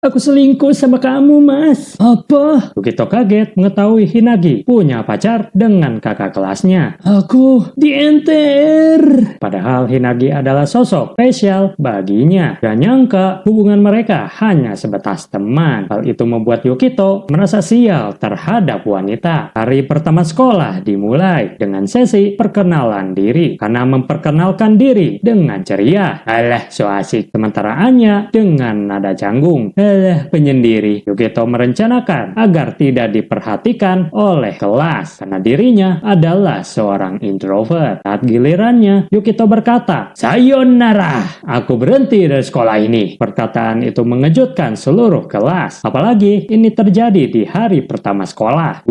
Aku selingkuh sama kamu, Mas. Apa? Yukito kaget mengetahui Hinagi punya pacar dengan kakak kelasnya. Aku di NTR. Padahal Hinagi adalah sosok spesial baginya. Gak nyangka hubungan mereka hanya sebatas teman. Hal itu membuat Yukito merasa sial terhadap wanita. Hari pertama sekolah dimulai dengan sesi perkenalan diri. Karena memperkenalkan diri dengan ceria. Alah, so asik. Sementara Anya dengan nada canggung. Penyendiri. Yukito merencanakan agar tidak diperhatikan oleh kelas karena dirinya adalah seorang introvert. Saat gilirannya, Yukito berkata, "Sayonara, aku berhenti dari sekolah ini." Perkataan itu mengejutkan seluruh kelas. Apalagi ini terjadi di hari pertama sekolah.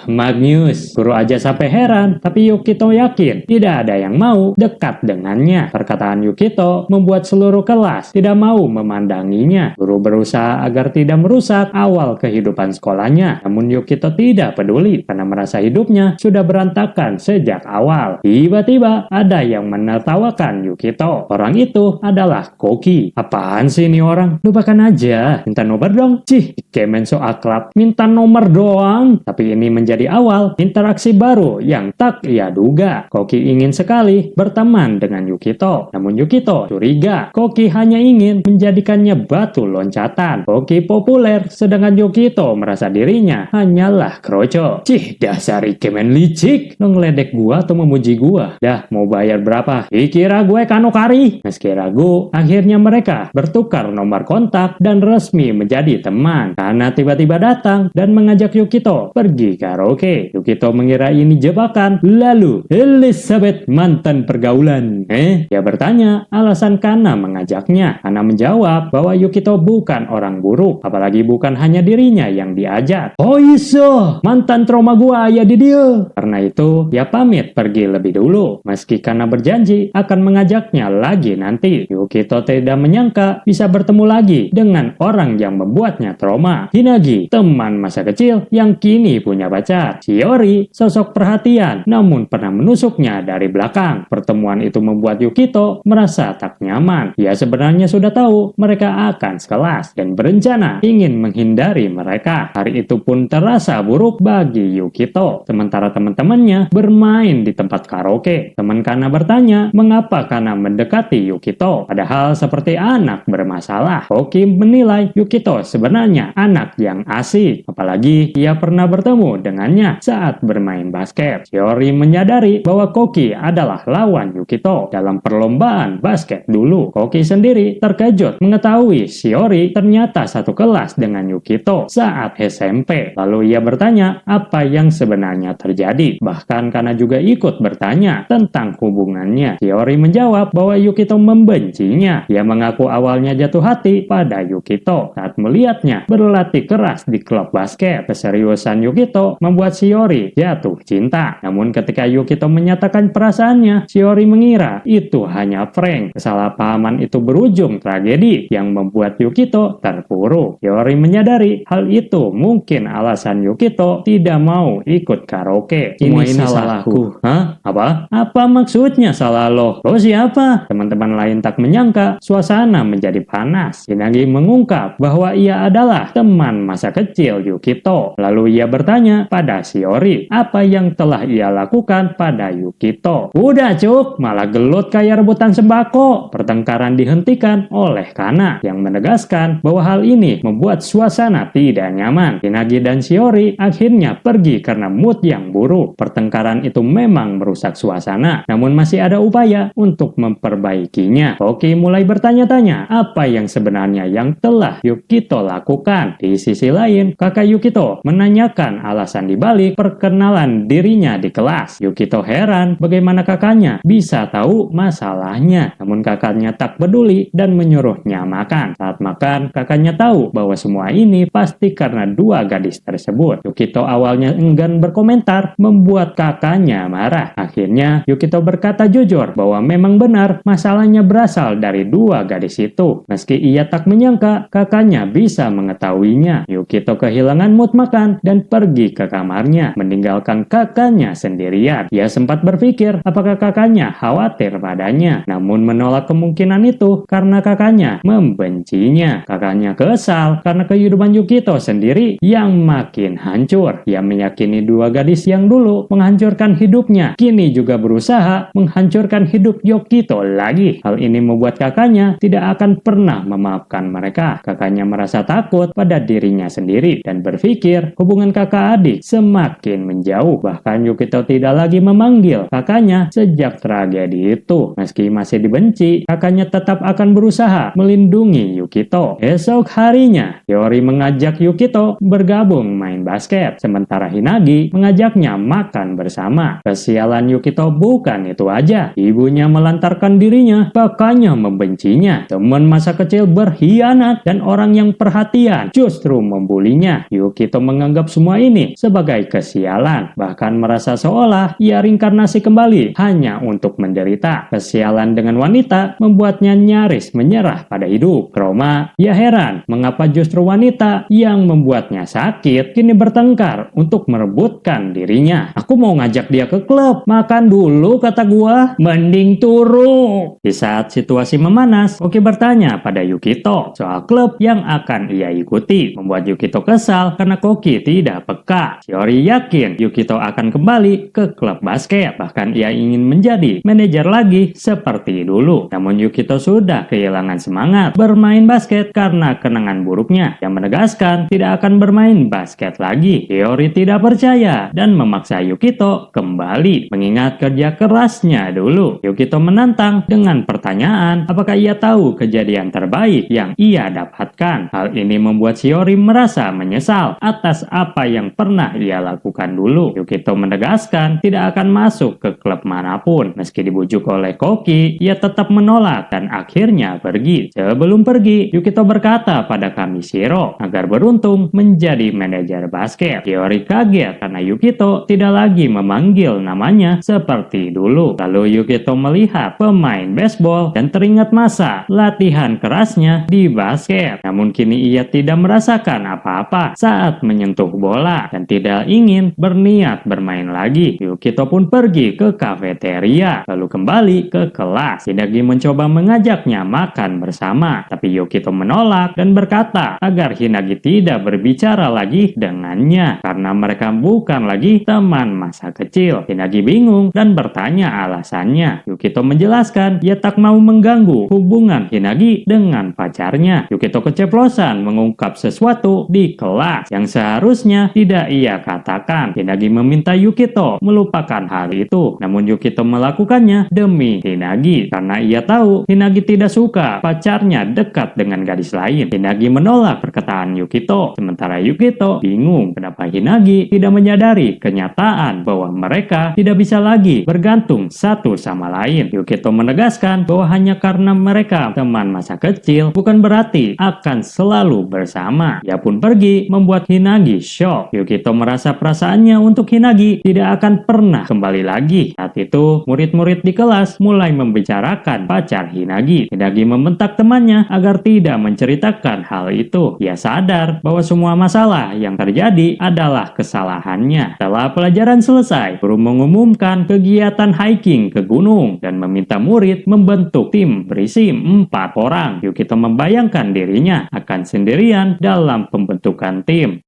Magnus. Guru aja sampai heran, tapi Yukito yakin tidak ada yang mau dekat dengannya. Perkataan Yukito membuat seluruh kelas tidak mau memandanginya. Guru berusaha agar tidak merusak awal kehidupan sekolahnya. Namun Yukito tidak peduli karena merasa hidupnya sudah berantakan sejak awal. Tiba-tiba ada yang menertawakan Yukito. Orang itu adalah Koki. Apaan sih ini orang? Lupakan aja. Minta nomor dong. Kemen so akrab. Minta nomor doang. Tapi ini menjadi awal interaksi baru yang tak ia duga. Koki ingin sekali berteman dengan Yukito. Namun Yukito curiga. Koki hanya ingin menjadikannya batu loncatan. Koki populer, sedangkan Yukito merasa dirinya hanyalah kroco. Dasar Ikemen licik. Lo ngeledek gua atau memuji gua? Dah, mau bayar berapa? Dikira gue kanokari. Meski ragu, akhirnya mereka bertukar nomor kontak dan resmi menjadi teman. Karena tiba-tiba datang dan mengajak Yukito pergi karaoke. Yukito mengira ini jebakan. Lalu, Elizabeth mantan pergaulan. Dia bertanya alasan Kana mengajaknya. Kana menjawab bahwa Yukito bukan orang buruk, apalagi bukan hanya dirinya yang diajak. Oh iso, mantan trauma gua ya di dia. Karena itu, ya pamit pergi lebih dulu. Meski Kana berjanji akan mengajaknya lagi nanti. Yukito tidak menyangka bisa bertemu lagi dengan orang yang membuatnya trauma. Hinagi, teman masa kecil yang kini punya pacar. Shiori, sosok perhatian, namun pernah menusuknya dari belakang. Pertemuan itu membuat Yukito merasa tak nyaman. Ia sebenarnya sudah tahu mereka akan sekelas dan berencana ingin menghindari mereka. Hari itu pun terasa buruk bagi Yukito. Sementara teman-temannya bermain di tempat karaoke. Teman Kana bertanya mengapa Kana mendekati Yukito. Padahal seperti anak bermasalah. Koki menilai Yukito sebenarnya anak yang asik. Apalagi ia pernah bertemu dengannya saat bermain basket. Shiori menyadari bahwa Koki adalah lawan Yukito dalam perlombaan basket dulu. Koki sendiri terkejut mengetahui Shiori ternyata satu kelas dengan Yukito saat SMP. Lalu ia bertanya apa yang sebenarnya terjadi. Bahkan Kana juga ikut bertanya tentang hubungannya. Shiori menjawab bahwa Yukito membencinya. Ia mengaku awalnya jatuh hati pada Yukito saat melihatnya berlatih keras di klub basket. Keseriusan Yukito membuat Shiori jatuh cinta. Namun ketika Yukito menyatakan perasaannya, Shiori mengira itu hanya prank. Kesalahpahaman itu berujung tragedi yang membuat Yukito terpuruk. Shiori menyadari hal itu mungkin alasan Yukito tidak mau ikut karaoke. Semua ini salahku. Hah? Apa? Apa maksudnya salah lo? Lo siapa? Teman-teman lain tak menyangka suasana menjadi panas. Hinagi mengungkap bahwa ia adalah teman masa kecil Yukito. Lalu ia bertanya pada Shiori apa yang telah ia lakukan pada Yukito. Udah cuk, malah gelut kayak rebutan sembako. Pertengkaran dihentikan oleh Kana yang menegaskan bahwa hal ini membuat suasana tidak nyaman. Hinagi dan Shiori akhirnya pergi karena mood yang buruk. Pertengkaran itu memang merusak suasana, namun masih ada upaya untuk memperbaikinya. Koki mulai bertanya-tanya apa yang sebenarnya yang telah Yukito lakukan. Di sisi lain, kakak Yukito menanyakan alasan dibalik perkenalan dirinya di kelas. Yukito heran bagaimana kakaknya bisa tahu masalahnya, namun kakaknya tak peduli dan menyuruhnya makan. Saat makan, kakaknya tahu bahwa semua ini pasti karena dua gadis tersebut. Yukito awalnya enggan berkomentar, membuat kakaknya marah. Akhirnya, Yukito berkata jujur bahwa memang benar masalahnya berasal dari dua gadis itu. Meski ia tak menyangka kakaknya bisa mengetahuinya. Yukito kehilangan mood makan dan pergi ke kamarnya, meninggalkan kakaknya sendirian. Ia sempat berpikir apakah kakaknya khawatir padanya, namun menolak kemungkinan itu karena kakaknya membencinya. Kakak Kakaknya kesal karena kehidupan Yukito sendiri yang makin hancur. Ia meyakini dua gadis yang dulu menghancurkan hidupnya, kini juga berusaha menghancurkan hidup Yukito lagi. Hal ini membuat kakaknya tidak akan pernah memaafkan mereka. Kakaknya merasa takut pada dirinya sendiri dan berpikir hubungan kakak adik semakin menjauh. Bahkan Yukito tidak lagi memanggil kakaknya sejak tragedi itu. Meski masih dibenci, kakaknya tetap akan berusaha melindungi Yukito. Esok harinya, Hiyori mengajak Yukito bergabung main basket, sementara Hinagi mengajaknya makan bersama. Kesialan Yukito bukan itu aja. Ibunya melantarkan dirinya, kakaknya membencinya. Teman masa kecil berkhianat dan orang yang perhatian justru membulinya. Yukito menganggap semua ini sebagai kesialan, bahkan merasa seolah ia reinkarnasi kembali hanya untuk menderita. Kesialan dengan wanita membuatnya nyaris menyerah pada hidup. Roma, ia heran mengapa justru wanita yang membuatnya sakit kini bertengkar untuk merebutkan dirinya. Aku mau ngajak dia ke klub, makan dulu kata gua, mending turu. Di saat situasi memanas, Koki bertanya pada Yukito soal klub yang akan ia ikuti. Membuat Yukito kesal karena Koki tidak peka. Hiyori yakin Yukito akan kembali ke klub basket. Bahkan ia ingin menjadi manajer lagi seperti dulu. Namun Yukito sudah kehilangan semangat bermain basket karena kenangan buruknya yang menegaskan tidak akan bermain basket lagi. Hiyori tidak percaya dan memaksa Yukito kembali mengingat kerja kerasnya dulu. Yukito menantang dengan pertanyaan apakah ia tahu kejadian terbaik yang ia dapatkan. Hal ini membuat Hiyori merasa menyesal atas apa yang pernah ia lakukan dulu. Yukito menegaskan tidak akan masuk ke klub manapun. Meski dibujuk oleh Koki, ia tetap menolak dan akhirnya pergi. Sebelum pergi, Yukito berkata pada Kamishiro agar beruntung menjadi manajer basket. Hiyori kaget karena Yukito tidak lagi memanggil namanya seperti dulu. Lalu Yukito melihat pemain baseball dan teringat masa latihan kerasnya di basket. Namun kini ia tidak merasakan apa-apa saat menyentuh bola dan tidak ingin berniat bermain lagi. Yukito pun pergi ke kafeteria lalu kembali ke kelas. Hinagi mencoba mengajaknya makan bersama, tapi Yukito menolak dan berkata agar Hinagi tidak berbicara lagi dengannya karena mereka bukan lagi teman masa kecil. Hinagi bingung dan bertanya alasannya. Yukito menjelaskan ia tak mau mengganggu hubungan Hinagi dengan pacarnya. Yukito keceplosan mengungkap sesuatu di kelas yang seharusnya tidak ia katakan. Hinagi meminta Yukito melupakan hal itu, namun Yukito melakukannya demi Hinagi karena ia tahu Hinagi tidak suka pacarnya dekat dengan gadis lain. Hinagi menolak perkataan Yukito, sementara Yukito bingung kenapa Hinagi tidak menyadari kenyataan bahwa mereka tidak bisa lagi bergantung satu sama lain. Yukito menegaskan bahwa hanya karena mereka teman masa kecil bukan berarti akan selalu bersama. Ia pun pergi membuat Hinagi shock. Yukito merasa perasaannya untuk Hinagi tidak akan pernah kembali lagi. Saat itu murid-murid di kelas mulai membicarakan pacar Hinagi. Hinagi membentak temannya agar tidak menceritakan hal itu. Ia sadar bahwa semua masalah yang terjadi adalah kesalahannya. Setelah pelajaran selesai, guru mengumumkan kegiatan hiking ke gunung dan meminta murid membentuk tim berisi 4 orang. Yukito membayangkan dirinya akan sendirian dalam pembentukan tim.